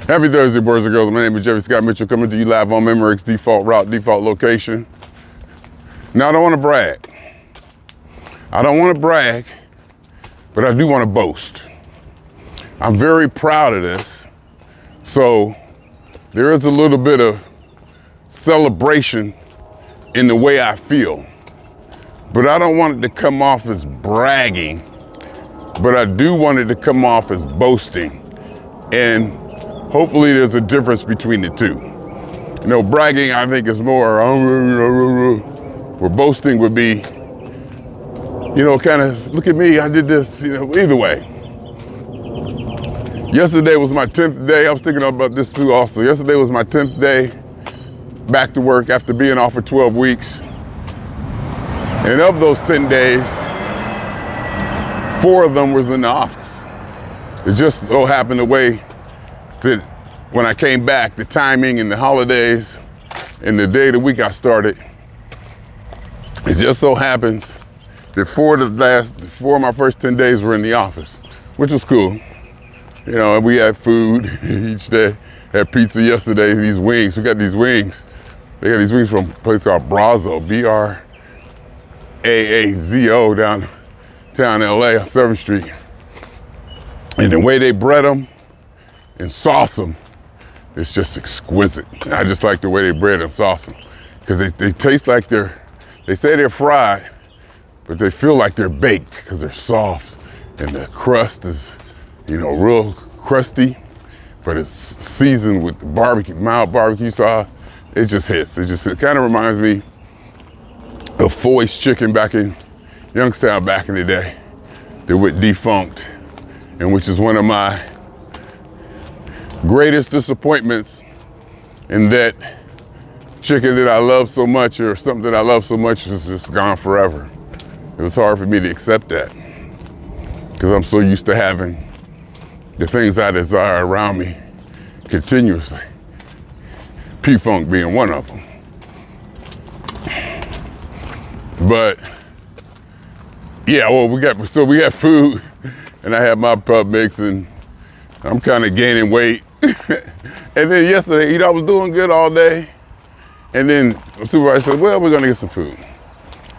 Happy Thursday, boys and girls. My name is Jeffery Scott Mitchell, coming to you live on Memorex default route, default location. Now, I don't want to brag. But I do want to boast. I'm very proud of this. So there is a little bit of celebration in the way I feel. But I don't want it to come off as bragging, but I do want it to come off as boasting. And hopefully there's a difference between the two. You know, bragging, I think, is more, where boasting would be, you know, kind of, look at me, I did this, you know, either way. Yesterday was my 10th day. I was thinking about this too also. Yesterday was my 10th day back to work after being off for 12 weeks. And of those 10 days, 4 of them was in the office. It just so happened the way that when I came back, the timing and the holidays and the day of the week I started, it just so happens that 4 of my first 10 days were in the office, which was cool. You know, we had food each day. Had pizza yesterday, these wings. We got these wings. They got these wings from a place called Brazo, B-R-A-A-Z-O, downtown LA on 7th Street. And the way they bread them and sauce them, it's just exquisite. I just like the way they bread and sauce them. Because they taste like they say they're fried, but they feel like they're baked because they're soft. And the crust is, you know, real crusty, but it's seasoned with barbecue, mild barbecue sauce. It just hits. It kind of reminds me of Foy's Chicken back in Youngstown back in the day. They went defunct, and which is one of my greatest disappointments, in that chicken that I love so much, or something that I love so much, is just gone forever. It was hard for me to accept that because I'm so used to having the things I desire around me continuously. P-Funk being one of them. But yeah, well, we had food, and I had my pub mix, and I'm kind of gaining weight. And then yesterday, you know, I was doing good all day, and then the supervisor said, well, we're gonna get some food.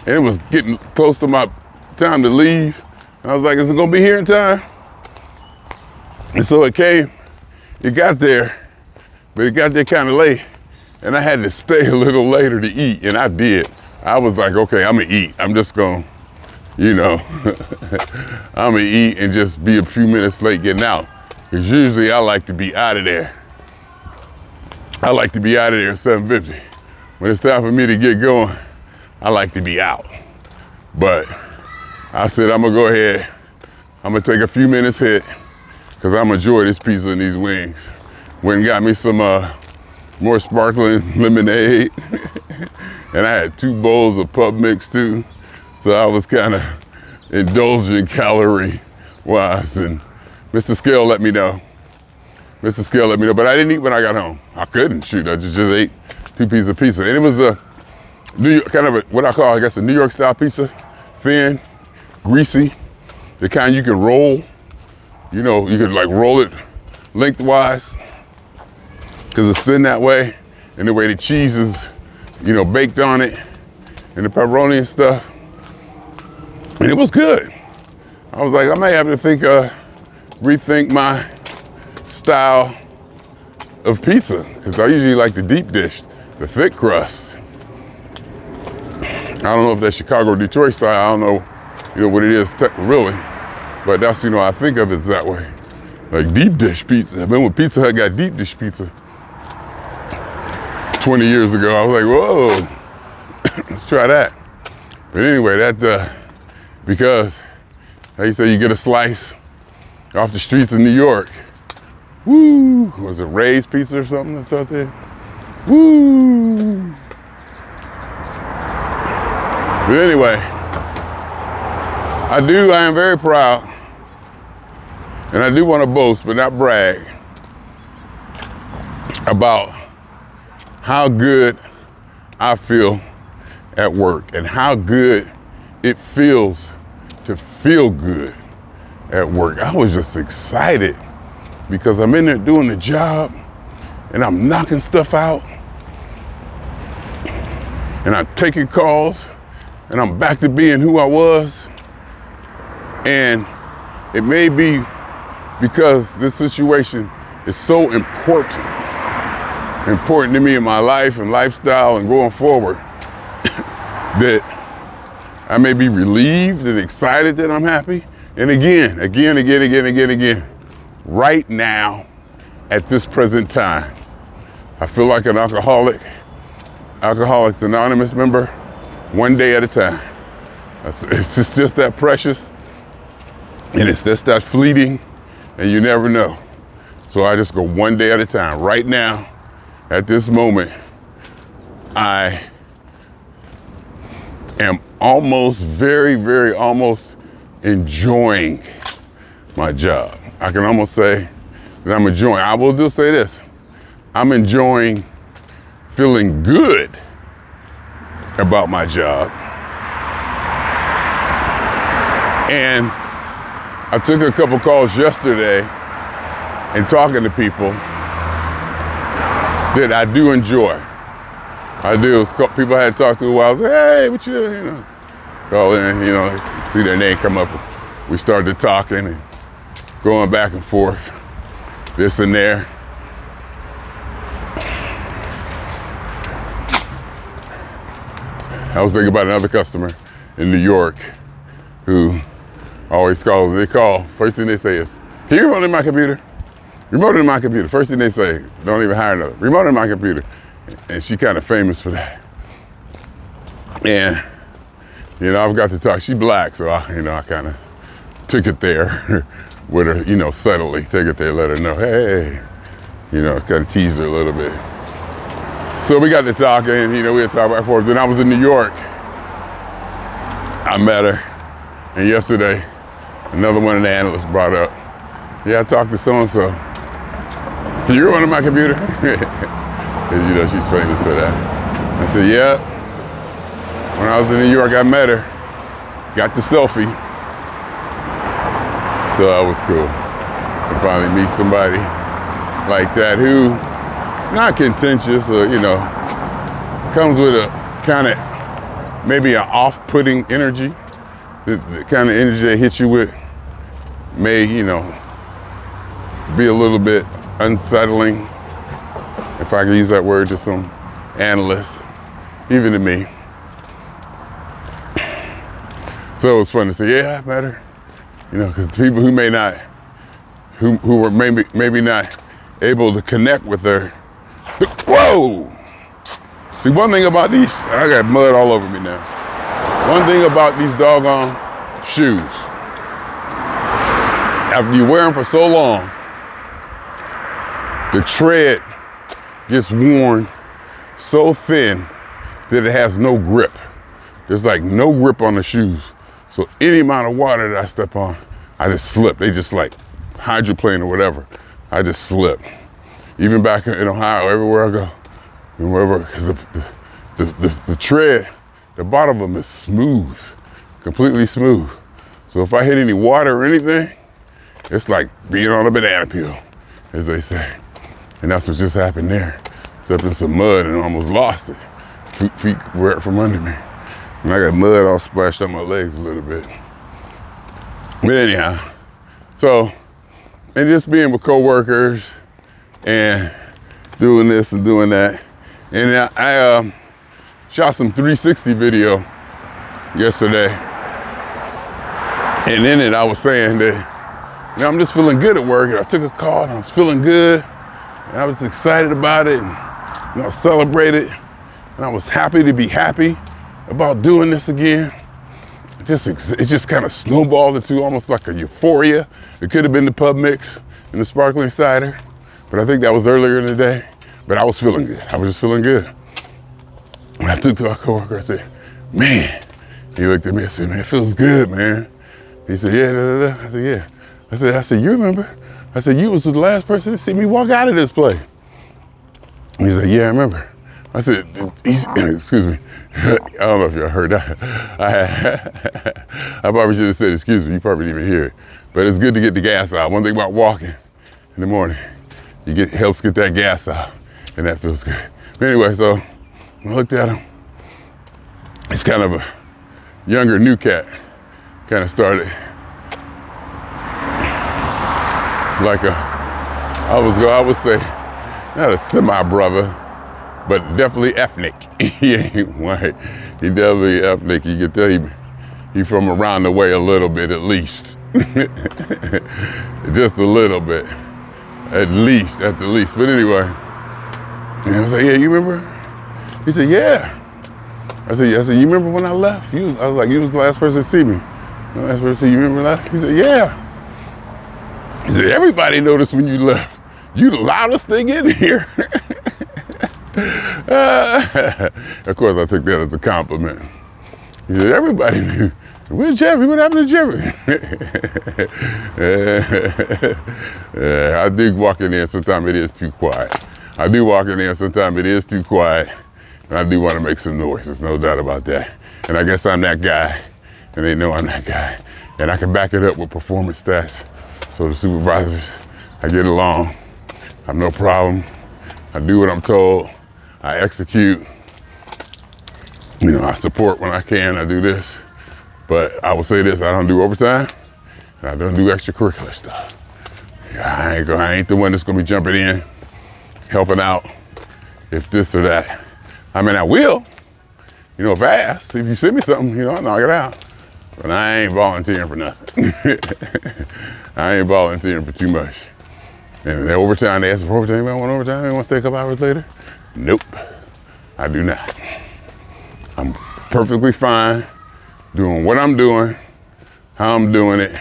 And it was getting close to my time to leave. And I was like, is it gonna be here in time? And so it got there, but it got there kind of late, and I had to stay a little later to eat, and I did. I was like, okay, I'm gonna eat. I'm just gonna, you know, I'm gonna eat and just be a few minutes late getting out. Because usually I like to be out of there. I like to be out of there at 7:50. When it's time for me to get going, I like to be out. But I said, I'm gonna go ahead. I'm gonna take a few minutes hit, because I'm enjoying this pizza and these wings. Went and got me some more sparkling lemonade. And I had 2 bowls of pub mix too. So I was kind of indulging calorie-wise. And Mr. Scale let me know. But I didn't eat when I got home. I couldn't, shoot. I just ate 2 pieces of pizza. And it was a what I call, I guess, a New York style pizza. Thin, greasy, the kind you can roll. You know, you could like roll it lengthwise, because it's thin that way. And the way the cheese is, you know, baked on it, and the pepperoni and stuff. And it was good. I was like, I may have to rethink my style of pizza, because I usually like the deep dish, the thick crust. I don't know if that's Chicago or Detroit style. I don't know, you know, what it is really, but that's, you know, I think of it that way. Like deep dish pizza. I remember when Pizza Hut got deep dish pizza 20 years ago. I was like, whoa, let's try that. But anyway, because how you say you get a slice off the streets of New York. Woo, was it Ray's Pizza or something that's out there? Woo. But anyway, I am very proud, and I do want to boast, but not brag, about how good I feel at work and how good it feels to feel good at work. I was just excited because I'm in there doing the job and I'm knocking stuff out and I'm taking calls and I'm back to being who I was. And it may be because this situation is so important to me in my life and lifestyle and going forward that I may be relieved and excited that I'm happy. And again, right now, at this present time, I feel like an alcoholic, Alcoholics Anonymous member, one day at a time. It's just that precious, and it's just that fleeting, and you never know. So I just go one day at a time. Right now, at this moment, I am almost, very almost enjoying my job. I can almost say that I'm enjoying. I will just say this. I'm enjoying feeling good about my job. And I took a couple calls yesterday and talking to people that I do enjoy. I do. People I had talked to a while. I was like, hey, what you doing? You know, call in, you know, see their name come up. We started talking and going back and forth, this and there. I was thinking about another customer in New York who always calls. They call, first thing they say is, can you remote in my computer? Remote in my computer. First thing they say, don't even hire another. Remote in my computer. And she kind of famous for that. And, you know, I've got to talk. She black, so I kind of took it there with her, you know, subtly. Take it there, let her know, hey, you know, kind of teased her a little bit. So we got to talking, and, you know, we had talked back and forth. Then I was in New York. I met her. And yesterday, another one of the analysts brought up, yeah, I talked to so-and-so. Can you run on my computer? Because, you know, she's famous for that. I said, yeah. When I was in New York, I met her. Got the selfie. So that was cool. To finally meet somebody like that who, not contentious or, you know, comes with a kind of, maybe an off-putting energy. The kind of energy they hit you with may, you know, be a little bit unsettling, if I can use that word, to some analysts, even to me. So it was fun to say, yeah, I met her. You know, because people who may not, who were maybe not able to connect with her. Whoa! See, one thing about these, I got mud all over me now. One thing about these doggone shoes, after you wear them for so long, the tread gets worn so thin that it has no grip. There's like no grip on the shoes. So any amount of water that I step on, I just slip. They just like hydroplane or whatever. I just slip. Even back in Ohio, everywhere I go, wherever, because the tread, the bottom of them is smooth, completely smooth. So if I hit any water or anything, it's like being on a banana peel, as they say. And that's what just happened there. Stepped in some mud and almost lost it. Feet were out from under me. And I got mud all splashed on my legs a little bit. But anyhow, so, and just being with coworkers and doing this and doing that. And I shot some 360 video yesterday. And in it, I was saying that, you know, I'm just feeling good at work. And I took a call and I was feeling good. And I was excited about it. And, you know, celebrated. And I was happy to be happy about doing this again. It just kind of snowballed into almost like a euphoria. It could have been the pub mix and the sparkling cider, but I think that was earlier in the day. But I was feeling good. I was just feeling good. And I took to our coworker, I said, man. He looked at me and said, man, it feels good, man. He said, yeah, da, da, da. I said, yeah. I said, you remember? I said, you was the last person to see me walk out of this place. And he said, yeah, I remember. I said, excuse me. I don't know if y'all heard that. I probably should have said, excuse me. You probably didn't even hear it. But it's good to get the gas out. One thing about walking, in the morning. Helps get that gas out, and that feels good. But anyway, so I looked at him. He's kind of a younger new cat. Kind of started like I would say, not a semi-brother, but definitely ethnic. He ain't white. He definitely ethnic. You can tell he from around the way a little bit at least. Just a little bit. At the least. But anyway, and I was like, yeah, you remember? He said, yeah. I said, you remember when I left? I was like, you was the last person to see me. The last person to see you, remember that? He said, yeah. He said, everybody noticed when you left. You the loudest thing in here. Of course, I took that as a compliment. He said, everybody knew. Where's Jeffery? What happened to Jeffery? I do walk in there, sometimes it is too quiet. And I do want to make some noise, there's no doubt about that. And I guess I'm that guy, and they know I'm that guy. And I can back it up with performance stats. So the supervisors, I get along, I have no problem. I do what I'm told, I execute. I support when I can, I do this. But I will say this, I don't do overtime, and I don't do extracurricular stuff. I ain't the one that's gonna be jumping in, helping out, if this or that. I mean, I will, if asked, if you send me something, I'll knock it out. But I ain't volunteering for nothing. I ain't volunteering for too much. And the overtime, they ask for overtime, I want overtime, I want to stay a couple hours later? Nope, I do not. I'm perfectly fine doing what I'm doing, how I'm doing it,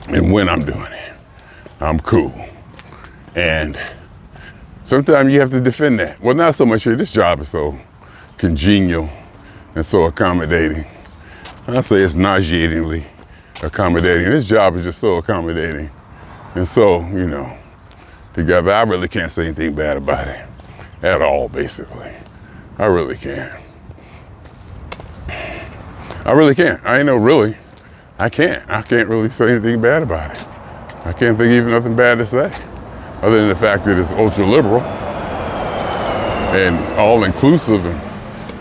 and when I'm doing it. I'm cool. And sometimes you have to defend that. Well, not so much here. This job is so congenial and so accommodating. I'd say it's nauseatingly accommodating. This job is just so accommodating. And so, together, I really can't say anything bad about it at all, basically. I really can't. I really can't. I ain't no really. I can't really say anything bad about it. I can't think of even nothing bad to say, other than the fact that it's ultra liberal and all inclusive and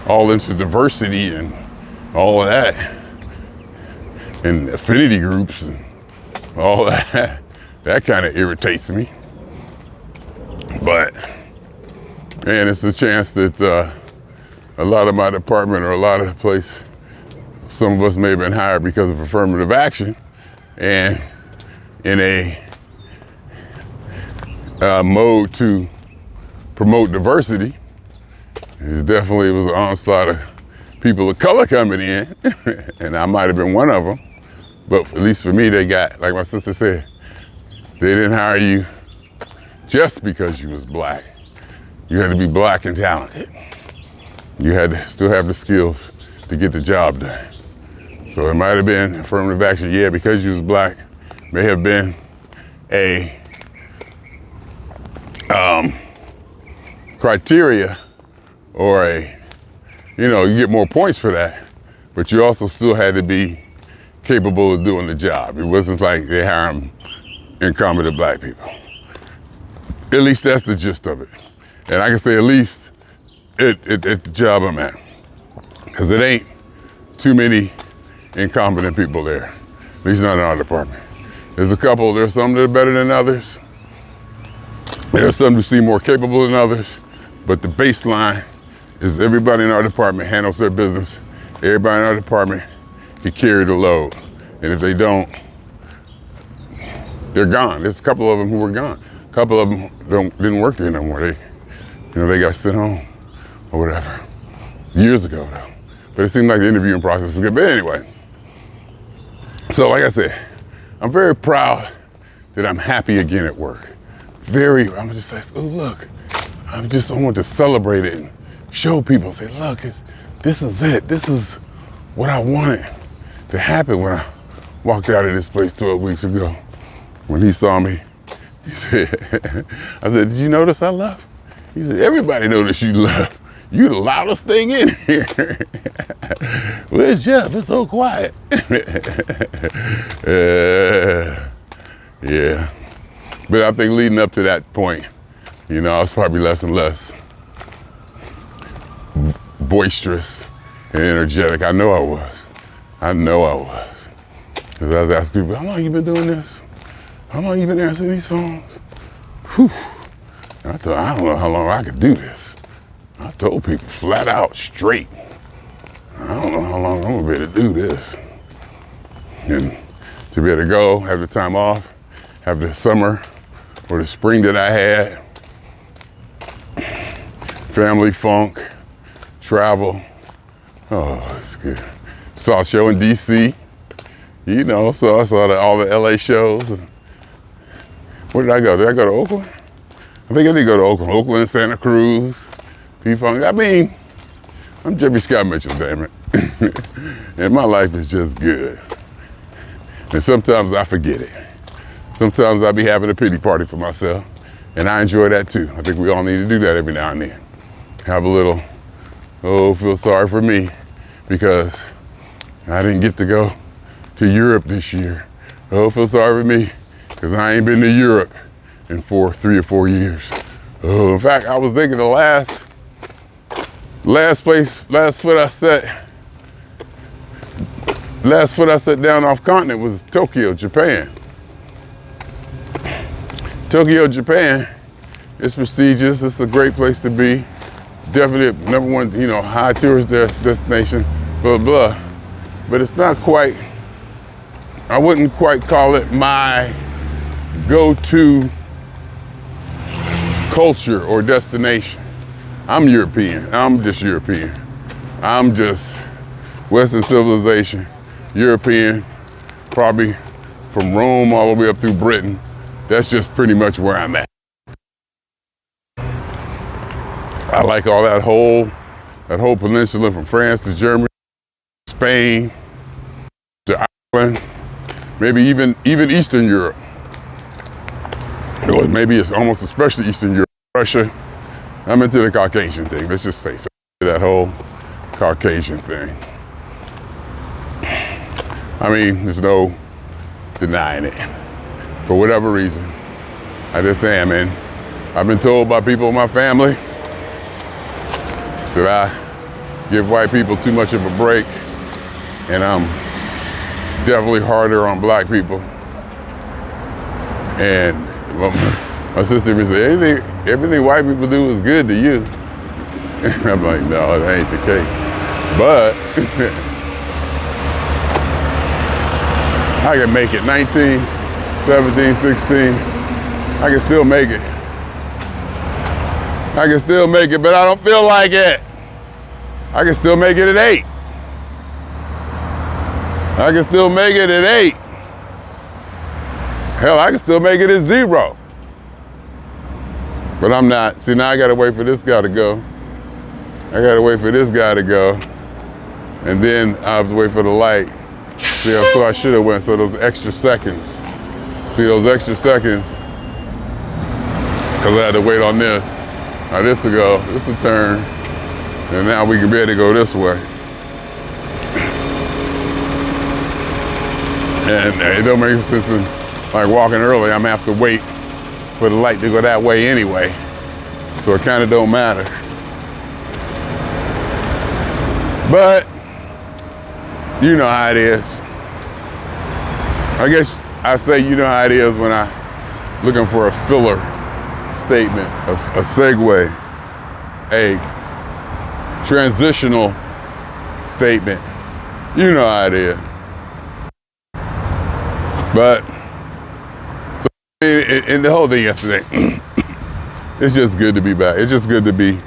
all into diversity and all of that, and affinity groups and all that. That kind of irritates me. But, man, it's a chance that a lot of my department or a lot of the place, some of us may have been hired because of affirmative action, and in a mode to promote diversity. It was an onslaught of people of color coming in, and I might have been one of them, but at least for me, they got, like my sister said, they didn't hire you just because you was black. You had to be black and talented. You had to still have the skills to get the job done. So it might have been affirmative action, yeah, because you was black, may have been a criteria or you get more points for that, but you also still had to be capable of doing the job. It wasn't like they hire them incompetent black people. At least that's the gist of it. And I can say at least at the job I'm at, because it ain't too many incompetent people there, at least not in our department. There's some that are better than others. There's some who seem more capable than others, but the baseline is everybody in our department handles their business. Everybody in our department can carry the load. And if they don't, they're gone. There's a couple of them who were gone. A couple of them didn't work there no more. They got sent home or whatever, years ago though. But it seemed like the interviewing process is good. But anyway, so like I said, I'm very proud that I'm happy again at work. I'm just like, oh look, I want to celebrate it and show people, say, look, this is it. This is what I wanted to happen when I walked out of this place 12 weeks ago. When he saw me, he said, I said, did you notice I left? He said, everybody noticed you left. You the loudest thing in here. Where's Jeff? It's so quiet. Yeah. But I think leading up to that point, I was probably less and less boisterous and energetic. I know I was. Because I was asking people, how long you been doing this? How long you been answering these phones? Whew. I thought, I don't know how long I could do this. I told people flat out, straight, I don't know how long I'm gonna be able to do this. And to be able to go, have the time off, have the summer or the spring that I had, family funk, travel, oh, it's good. Saw a show in DC, so I saw all the LA shows. Where did I go? Did I go to Oakland? I think I did go to Oakland, Santa Cruz, P-Funk. I mean, I'm Jeffery Scott Mitchell, damn it. And my life is just good. And sometimes I forget it. Sometimes I be having a pity party for myself, and I enjoy that too. I think we all need to do that every now and then. Have a little, feel sorry for me because I didn't get to go to Europe this year. Feel sorry for me because I ain't been to Europe in 3 or 4 years. In fact, I was thinking the last foot I set down off continent was Tokyo, Japan. Tokyo, Japan, it's prestigious. It's a great place to be. Definitely number one, high tourist destination, blah, blah. But it's not quite, I wouldn't quite call it my go-to culture or destination. I'm European. I'm just European. I'm just Western civilization, European, probably from Rome all the way up through Britain. That's just pretty much where I'm at. I like all that whole peninsula from France to Germany, Spain, to Ireland, maybe even Eastern Europe. Or maybe it's almost especially Eastern Europe, Russia. I'm into the Caucasian thing, let's just face it, that whole Caucasian thing. I mean, there's no denying it. For whatever reason, I just am. And I've been told by people in my family that I give white people too much of a break, and I'm definitely harder on black people. And my sister would say, everything white people do is good to you. And I'm like, no, that ain't the case. But I can make it 19, 17, 16. I can still make it. I can still make it, but I don't feel like it. I can still make it at 8. I can still make it at 8. Hell, I can still make it at 0. But I'm not. See, now I gotta wait for this guy to go. I gotta wait for this guy to go. And then I have to wait for the light. See, so I should have went, so those extra seconds. See those extra seconds? Because I had to wait on this. Now this will go, this will turn. And now we can be able to go this way. And it don't make sense in like walking early, I'm gonna have to wait for the light to go that way anyway. So it kind of don't matter. But you know how it is. I guess I say you know how it is when I looking for a filler statement, a segue, a transitional statement. You know how it is. But so in the whole thing yesterday, it's just good to be back. It's just good to be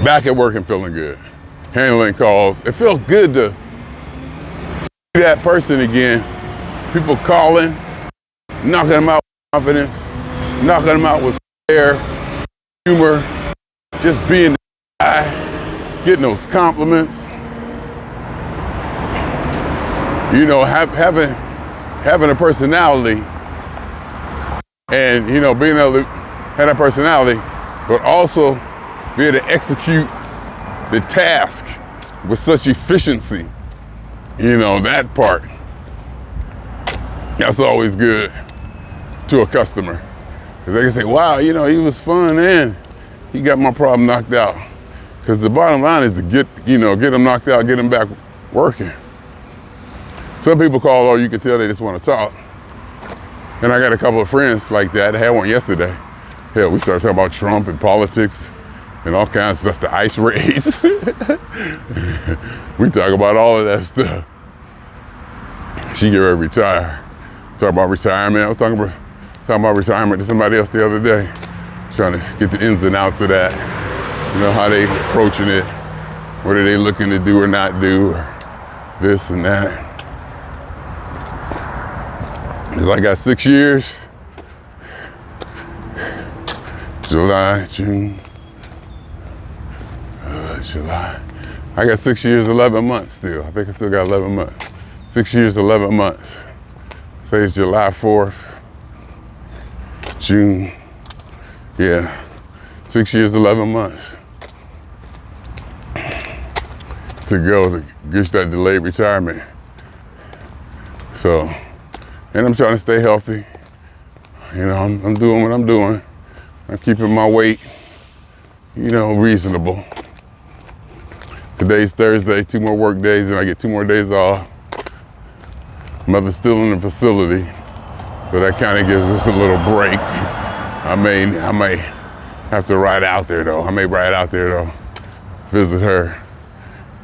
back at work and feeling good, handling calls. It feels good to see that person again. People calling, knocking them out with confidence, knocking them out with flair, humor, just being the guy, getting those compliments. You know, having a personality, and you know, being able to have that personality, but also be able to execute the task with such efficiency. You know, that part. That's always good to a customer. Because they can say, wow, you know, he was fun and he got my problem knocked out. Because the bottom line is to get them knocked out, get them back working. Some people call, oh, you can tell they just want to talk. And I got a couple of friends like that. I had one yesterday. Hell, we started talking about Trump and politics and all kinds of stuff, the ICE raids. We talk about all of that stuff. She get ready to retire. Talk about retirement. I was talking about retirement to somebody else the other day, trying to get the ins and outs of that. You know, how they approaching it, what are they looking to do or not do, or this and that. Because I got 6 years, July, June, July. I got 6 years, 11 months still. I think I still got 11 months. 6 years, 11 months. Say it's July 4th, June, yeah. 6 years, 11 months to go to get that delayed retirement. So, and I'm trying to stay healthy. You know, I'm doing what I'm doing. I'm keeping my weight, you know, reasonable. Today's Thursday, 2 more work days and I get 2 more days off. Mother's still in the facility, so that kind of gives us a little break. I may have to ride out there though. I may ride out there though, visit her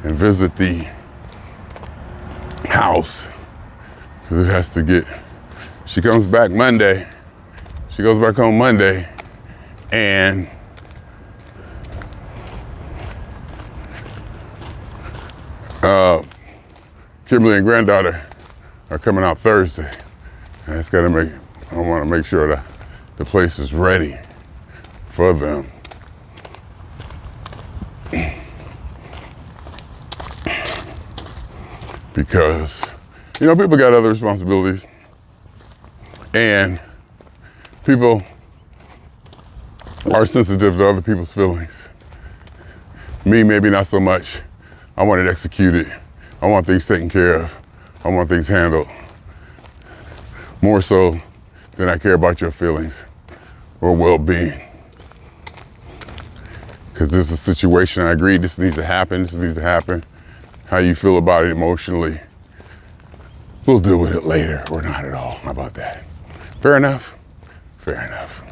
and visit the house. Cause it has to get, she comes back Monday. She goes back home Monday and Kimberly and granddaughter are coming out Thursday. And I want to make sure that the place is ready for them. Because, you know, people got other responsibilities and people are sensitive to other people's feelings. Me, maybe not so much. I want it executed. I want things taken care of. I want things handled. More so than I care about your feelings or well-being. Because this is a situation, I agree, this needs to happen. How you feel about it emotionally, we'll deal with it later or not at all. How about that? Fair enough? Fair enough.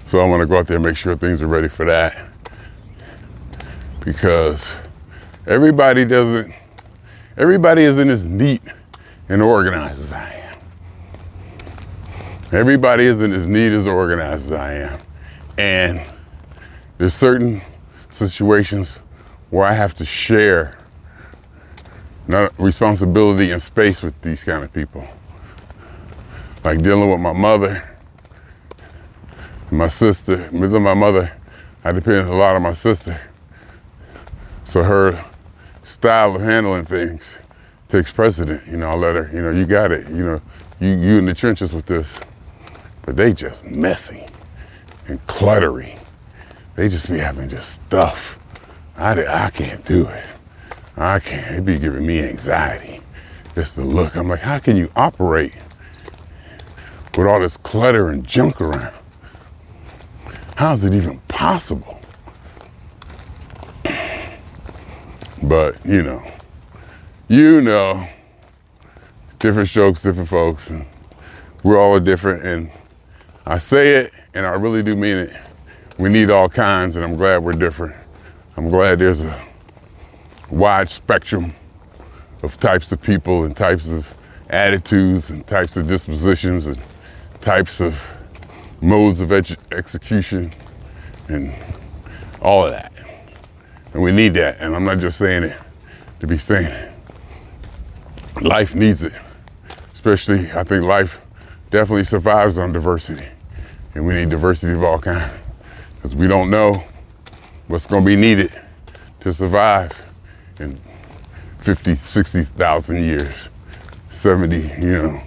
So I want to go out there and make sure things are ready for that. Because everybody isn't as neat and organized as I am. Everybody isn't as neat as organized as I am. And there's certain situations where I have to share responsibility and space with these kind of people. Like dealing with my mother, my sister. With my mother, I depend a lot on my sister. So her style of handling things takes precedent. You know, I'll let her, you know, you got it. You know, you in the trenches with this. But they just messy and cluttery. They just be having just stuff. I can't do it. I can't. It'd be giving me anxiety. Just the look. I'm like, how can you operate with all this clutter and junk around? How is it even possible? But, you know, different strokes, different folks, and we're all different, and I say it, and I really do mean it. We need all kinds, and I'm glad we're different. I'm glad there's a wide spectrum of types of people and types of attitudes and types of dispositions and types of modes of execution and all of that. And we need that, and I'm not just saying it to be saying it. Life needs it, especially I think life definitely survives on diversity, and we need diversity of all kinds because we don't know what's going to be needed to survive in 50, 60,000 years, 70, you know.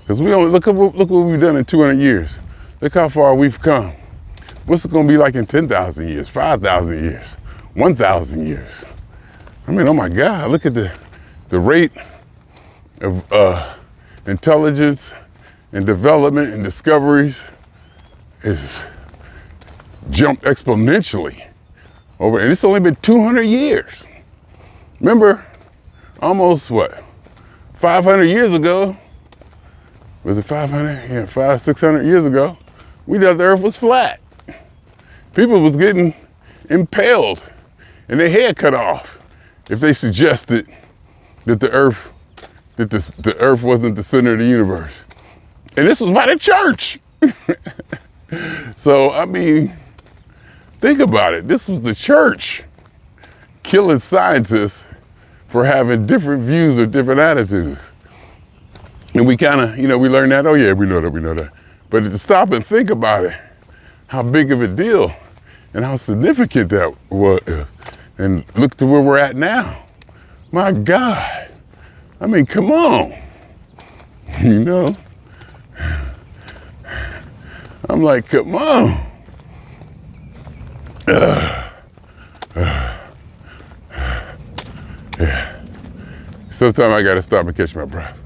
Because we don't look what we've done in 200 years. Look how far we've come. What's it going to be like in 10,000 years, 5,000 years, 1,000 years? I mean, oh my God, look at the rate of intelligence and development and discoveries is jumped exponentially over, and it's only been 200 years. Remember, almost 500 years ago, was it 500? Yeah, 600 years ago, we thought the earth was flat. People was getting impaled and their head cut off if they suggested that the earth wasn't the center of the universe. And this was by the church. So, I mean, think about it. This was the church killing scientists for having different views or different attitudes. And we kind of, we learned that, oh yeah, we know that. But to stop and think about it, how big of a deal and how significant that was, and look to where we're at now. My God. I mean, come on. I'm like, come on. Yeah. Sometimes I gotta stop and catch my breath.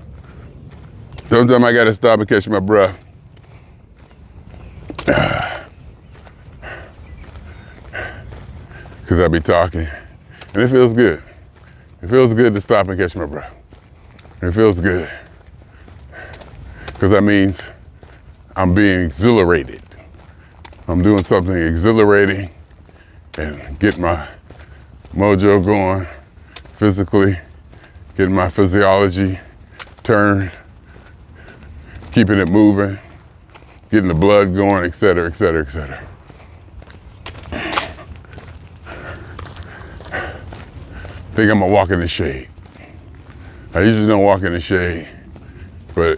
Because I be talking, and it feels good. It feels good to stop and catch my breath. It feels good. Because that means I'm being exhilarated. I'm doing something exhilarating and getting my mojo going physically, getting my physiology turned, keeping it moving, getting the blood going, et cetera, et cetera, et cetera. I think I'm gonna walk in the shade. I usually don't walk in the shade, but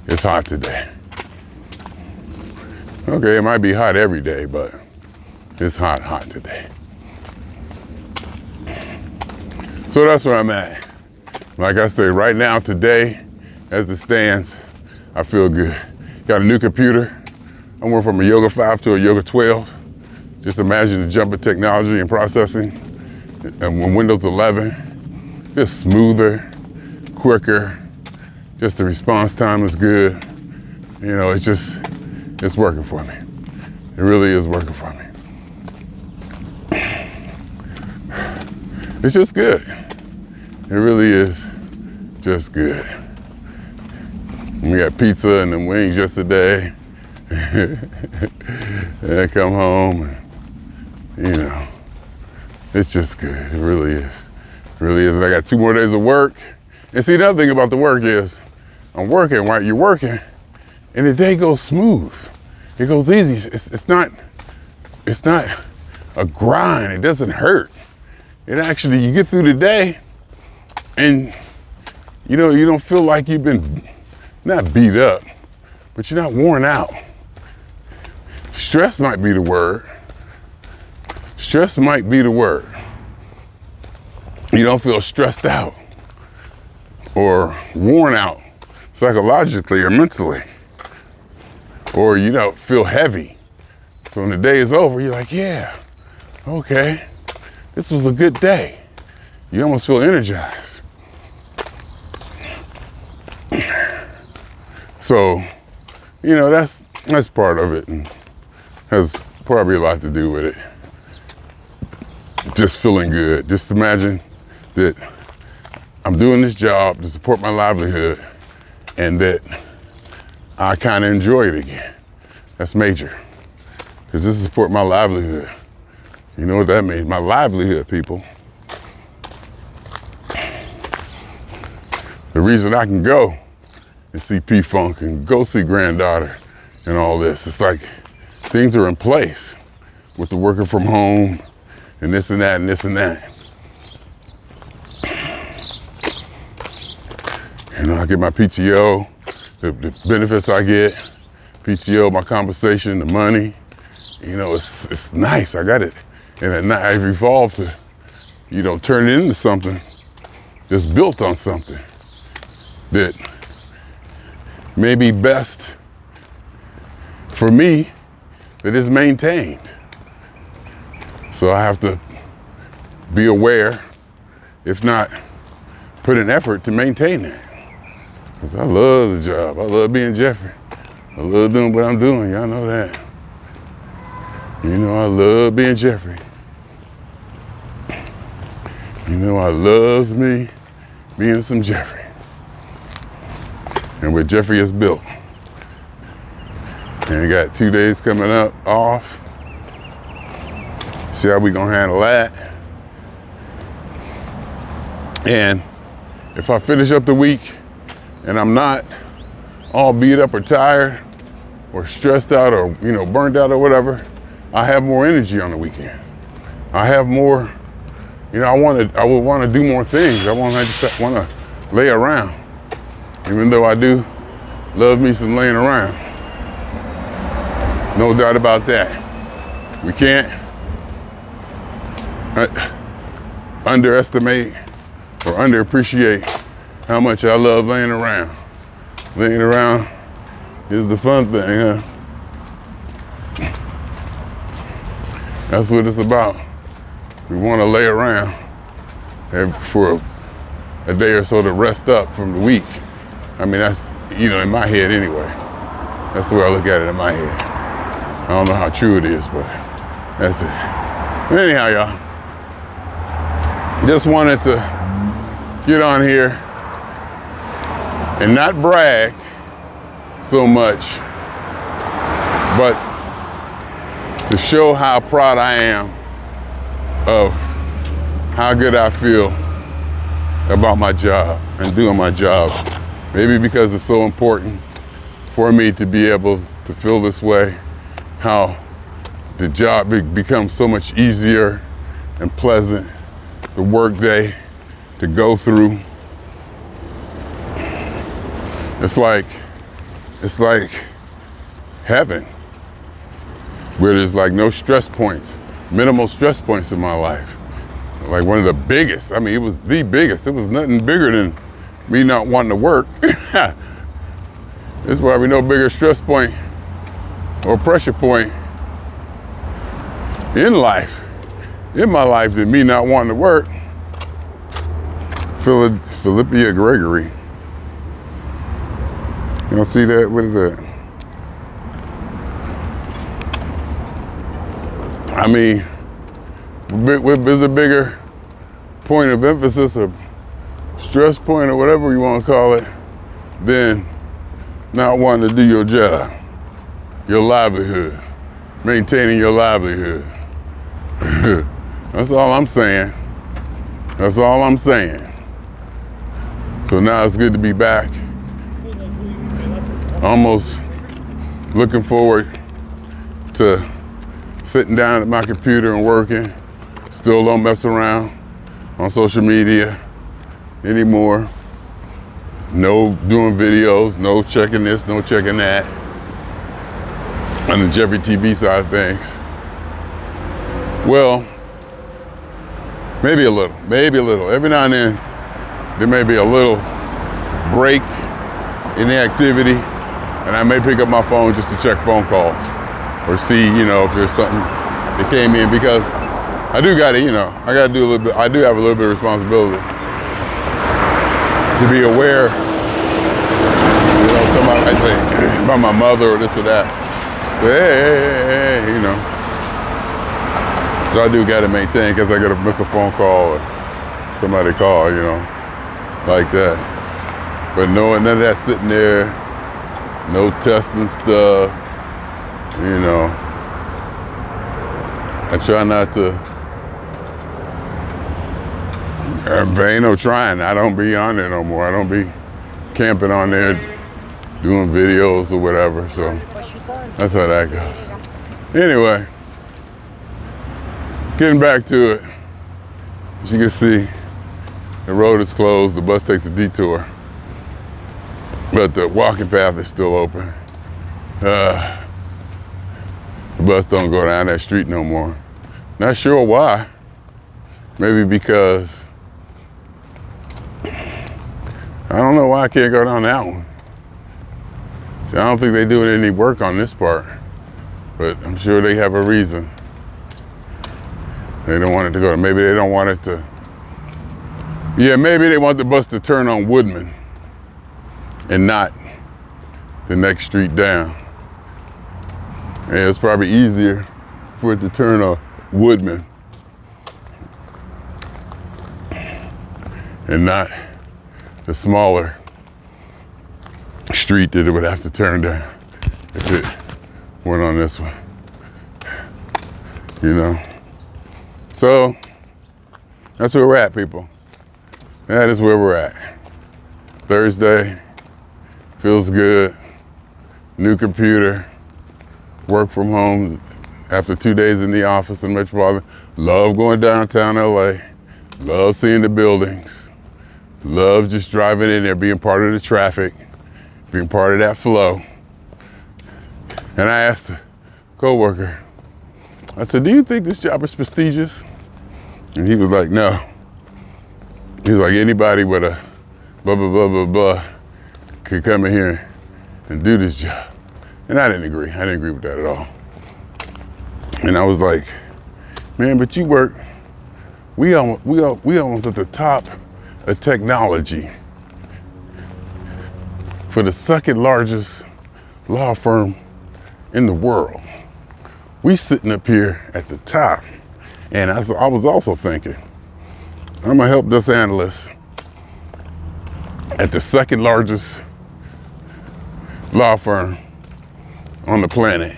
it's hot today. Okay, it might be hot every day, but it's hot today. So that's where I'm at. Like I say, right now, today, as it stands, I feel good. Got a new computer. I went from a Yoga 5 to a Yoga 12. Just imagine the jump in technology and processing. And when Windows 11, just smoother, quicker, just the response time is good. It's working for me. It really is working for me. It's just good. It really is just good. We got pizza and them wings yesterday. And I come home and, it's just good. It really is. It really is. And I got 2 more days of work. And see, another thing about the work is I'm working while you're working, and the day goes smooth. It goes easy. It's not a grind. It doesn't hurt. It actually, you get through the day and you don't feel like you've been not beat up, but you're not worn out. Stress might be the word. Stress might be the word. You don't feel stressed out or worn out psychologically or mentally, or you don't feel heavy. So when the day is over, you're like, yeah, okay, this was a good day. You almost feel energized. So, that's part of it, and has probably a lot to do with it. Just feeling good. Just imagine that I'm doing this job to support my livelihood and that I kind of enjoy it again. That's major. Because this is support my livelihood. You know what that means? My livelihood, people. The reason I can go and see P-Funk and go see Granddaughter and all this, it's like things are in place with the working from home and this and that and this and that. I get my PTO, the benefits I get, PTO, my compensation, the money. It's nice. I got it. And I've evolved to, turn it into something that's built on something that may be best for me, that is maintained. So I have to be aware, if not put an effort to maintain that. Because I love the job. I love being Jeffery. I love doing what I'm doing. Y'all know that. You know I love being Jeffery. You know I loves me being some Jeffery. And what Jeffery has built. And we got 2 days coming up off. See how we gonna handle that. And if I finish up the week and I'm not all beat up or tired or stressed out or burnt out or whatever, I have more energy on the weekends. I have more, I would want to do more things. I just want to lay around, even though I do love me some laying around. No doubt about that. We can't underestimate or underappreciate how much I love laying around. Laying around is the fun thing, huh? That's what it's about. We want to lay around for a day or so to rest up from the week. I mean, that's, in my head anyway. That's the way I look at it in my head. I don't know how true it is, but that's it. Anyhow, y'all, just wanted to get on here and not brag so much, but to show how proud I am of how good I feel about my job and doing my job. Maybe because it's so important for me to be able to feel this way, how the job becomes so much easier and pleasant, the work day to go through. It's like heaven, where there's like no stress points, minimal stress points in my life. Like one of the biggest, it was the biggest. It was nothing bigger than me not wanting to work. There's probably no bigger stress point or pressure point in my life than me not wanting to work. Philippia Gregory. You don't see that? What is that? There's a bigger point of emphasis or stress point or whatever you want to call it than not wanting to do your job, your livelihood, maintaining your livelihood. That's all I'm saying. That's all I'm saying. So now it's good to be back. Almost looking forward to sitting down at my computer and working. Still don't mess around on social media anymore. No doing videos, no checking this, no checking that. On the Jeffery TV side of things. Well, maybe a little. Every now and then, there may be a little break in the activity, and I may pick up my phone just to check phone calls or see, if there's something that came in, because I do gotta, I gotta do a little bit, I do have a little bit of responsibility to be aware, somebody might say about my mother or this or that. But hey, So I do gotta maintain, because I gotta miss a phone call or somebody call, like that. But none of that sitting there, no testing stuff, I try not to, there ain't no trying. I don't be on there no more. I don't be camping on there doing videos or whatever. So that's how that goes. Anyway, getting back to it. As you can see, the road is closed. The bus takes a detour. But the walking path is still open. The bus don't go down that street no more. Not sure why. Maybe because, I don't know why I can't go down that one. See, I don't think they're doing any work on this part, but I'm sure they have a reason. They don't want it to go, maybe they don't want it to, maybe they want the bus to turn on Woodman. and not the next street down. And it's probably easier for it to turn a Woodman and not the smaller street that it would have to turn down if it went on this one, you know? So that's where we're at, people. That is where we're at. Thursday, feels good, new computer, work from home after 2 days in the office in Metropolitan. Love going downtown LA, love seeing the buildings, love just driving in there, being part of the traffic, being part of that flow. And I asked a coworker, I said, do you think this job is prestigious? And he was like, no. He was like, anybody with a blah, blah, blah, blah, blah could come in here and do this job. And I didn't agree. I didn't agree with that at all. And I was like, man, but you work, we almost at the top of technology for the second largest law firm in the world. We sitting up here at the top. And I was also thinking, I'm a help desk analyst at the second largest law firm on the planet.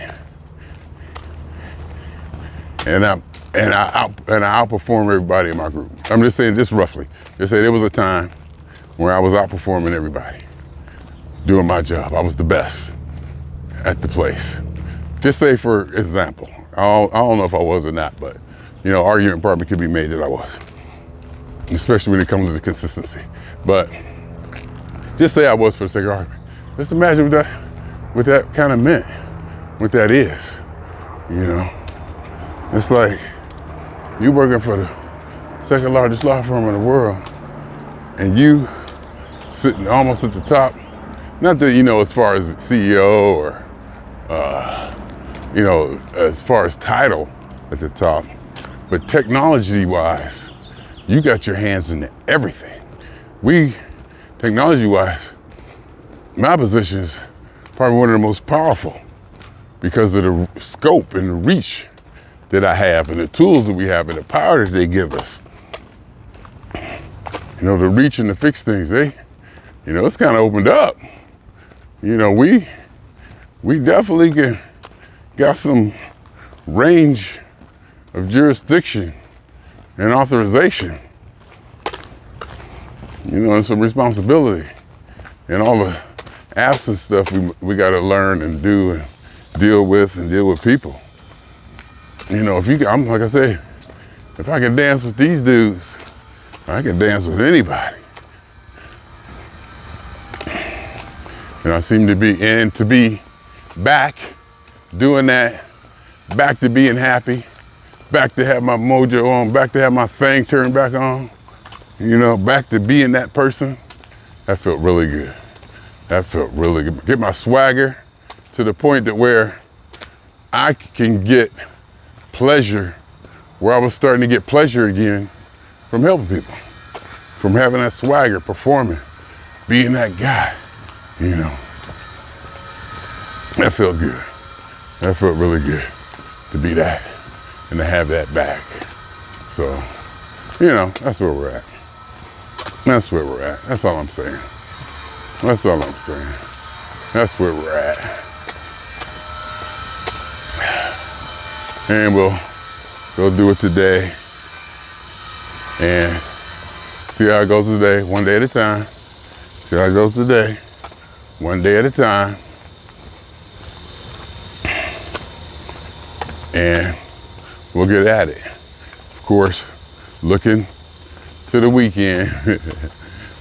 And I outperform everybody in my group. I'm just saying this roughly. Just say there was a time where I was outperforming everybody, doing my job. I was the best at the place. Just say for example, I don't know if I was or not, but you know, argument probably could be made that I was, especially when it comes to the consistency. But just say I was for the sake of argument. Just imagine what that kind of meant, what that is, you know. It's like you working for the second largest law firm in the world and you sitting almost at the top. Not that, you know, as far as CEO or, you know, as far as title at the top, but technology-wise, you got your hands in everything. Technology-wise, my position is probably one of the most powerful because of the scope and the reach that I have and the tools that we have and the power that they give us. You know, the reach and the fix things, you know, it's kind of opened up. You know, we definitely got some range of jurisdiction and authorization, you know, and some responsibility and all the apps and stuff we got to learn and do and deal with people. You know, I'm like I say, if I can dance with these dudes, I can dance with anybody. And I seem to be back doing that, back to being happy, back to have my mojo on, back to have my thing turned back on, you know, back to being that person. That felt really good. That felt really good. Get my swagger to the point that where I can get pleasure, where I was starting to get pleasure again from helping people, from having that swagger, performing, being that guy, you know. That felt good. That felt really good to be that and to have that back. So, you know, that's where we're at. That's where we're at. That's all I'm saying. That's all I'm saying. That's where we're at. And we'll go do it today and see how it goes today, one day at a time. See how it goes today, one day at a time. And we'll get at it. Of course, looking to the weekend,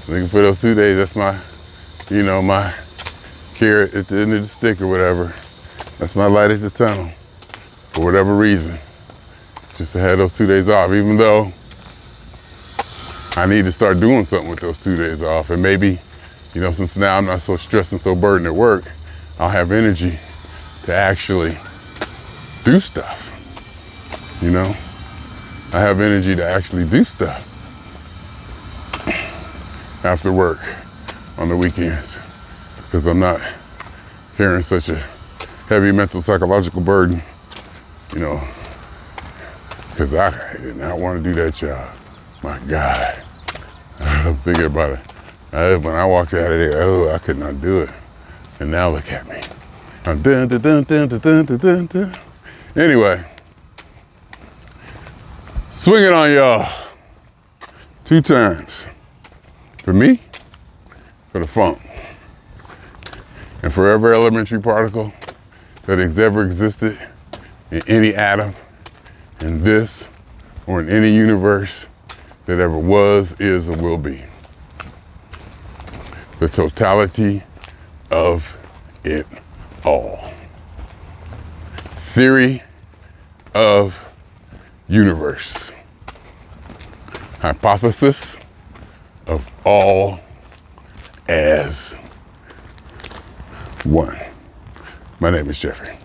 looking for those 2 days. That's my, you know, my carrot at the end of the stick or whatever. That's my light at the tunnel. For whatever reason, just to have those 2 days off, even though I need to start doing something with those 2 days off. And maybe, you know, since now I'm not so stressed and so burdened at work, I'll have energy to actually do stuff, you know? I have energy to actually do stuff after work on the weekends. because I'm not carrying such a heavy mental psychological burden, you know, because I did not want to do that job. My God. I'm thinking about it. When I walked out of there, oh, I could not do it. And now look at me. I'm dun, dun, dun, dun, dun, dun, dun, dun, dun. Anyway, swing it on y'all 2 times. For me, for the funk. And for every elementary particle that has ever existed in any atom, in this, or in any universe that ever was, is, or will be. The totality of it all. Theory of universe. Hypothesis of all as one. My name is Jeffery.